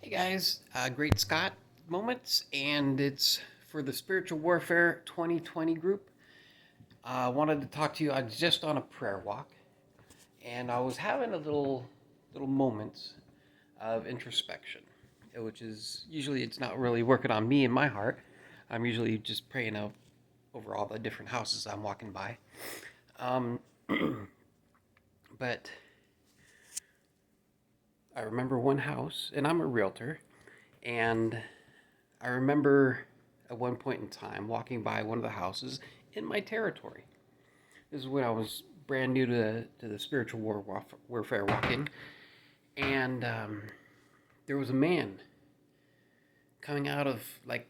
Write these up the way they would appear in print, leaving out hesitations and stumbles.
Hey guys, Great Scott Moments, and it's for the Spiritual Warfare 2020 group. I wanted to talk to you. I was just on a prayer walk, and I was having a little moments of introspection, which is usually it's not really working on me and my heart. I'm usually just praying out over all the different houses I'm walking by. Um, but I remember one house, and I'm a realtor, and I remember at one point in time walking by one of the houses in my territory. This is when I was brand new to the spiritual warfare walking, and there was a man coming out of like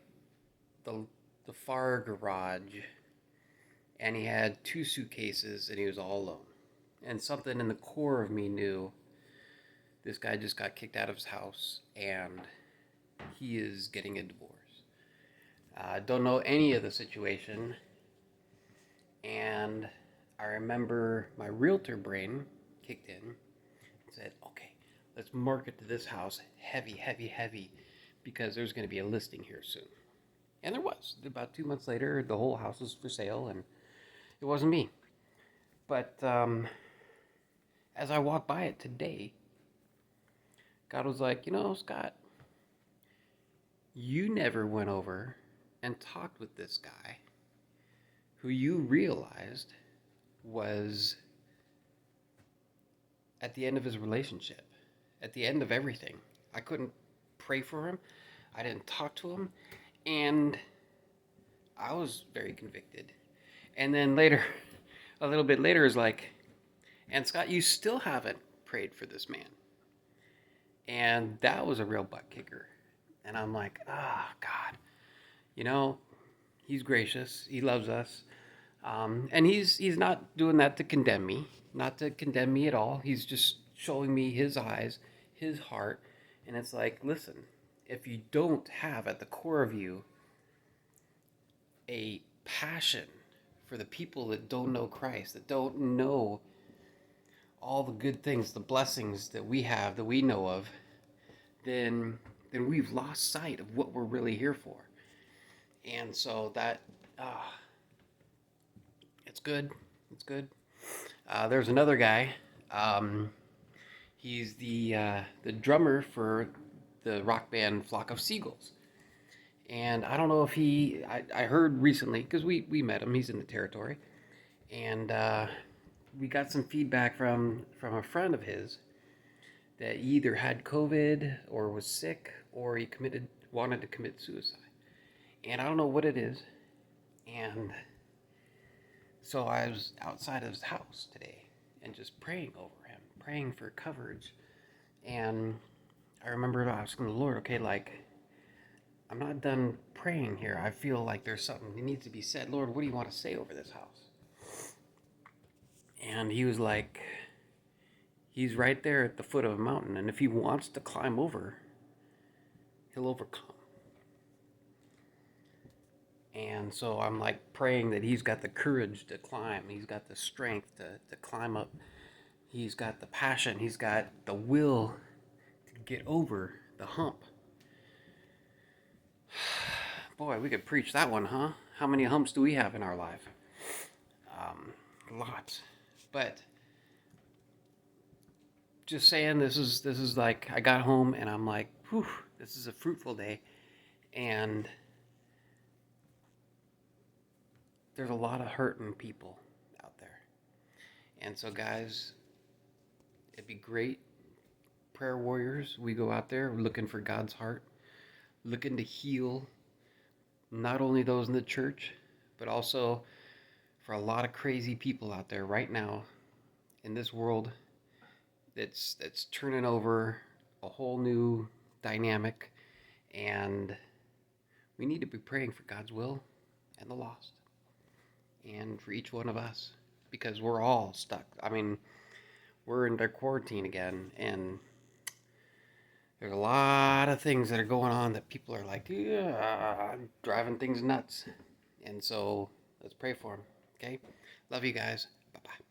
the the far garage, and he had two suitcases, and he was all alone. And something in the core of me knew this guy just got kicked out of his house, and he is getting a divorce. I don't know any of the situation, and I remember my realtor brain kicked in and said, okay, let's market to this house heavy, heavy, heavy, because there's going to be a listing here soon. And there was. About 2 months later, the whole house was for sale, and it wasn't me. But as I walked by it today, God was like, Scott, you never went over and talked with this guy who you realized was at the end of his relationship, at the end of everything. I couldn't pray for him. I didn't talk to him. And I was very convicted. And then later, a little bit later, is like, and Scott, you still haven't prayed for this man. And that was a real butt kicker. And I'm like, God, you know, he's gracious. He loves us. And he's not doing that to condemn me, not to condemn me at all. He's just showing me his eyes, his heart. And it's like, listen, if you don't have at the core of you a passion for the people that don't know Christ, that don't know all the good things, the blessings that we have, that we know of, then we've lost sight of what we're really here for. And so that it's good. It's good. There's another guy. He's the drummer for the rock band Flock of Seagulls. And I don't know if I heard recently, because we met him, he's in the territory. And we got some feedback from a friend of his that he either had COVID or was sick or he wanted to commit suicide. And I don't know what it is. And so I was outside of his house today and just praying over him, praying for coverage. And I remember asking the Lord, okay, like, I'm not done praying here. I feel like there's something that needs to be said. Lord, what do you want to say over this house? And he was like, he's right there at the foot of a mountain. And if he wants to climb over, he'll overcome. And so I'm like praying that he's got the courage to climb. He's got the strength to climb up. He's got the passion. He's got the will to get over the hump. Boy, we could preach that one, huh? How many humps do we have in our life? Lots. But just saying, this is like I got home and I'm like, whew, this is a fruitful day, and there's a lot of hurting people out there. And so, guys, it'd be great, prayer warriors. We go out there looking for God's heart, looking to heal not only those in the church, but also for a lot of crazy people out there right now in this world that's turning over a whole new dynamic, and we need to be praying for God's will and the lost, and for each one of us, because we're all stuck. I mean, we're in their quarantine again, and there's a lot of things that are going on that people are like, yeah, driving things nuts. And so let's pray for them. Okay? Love you guys. Bye bye.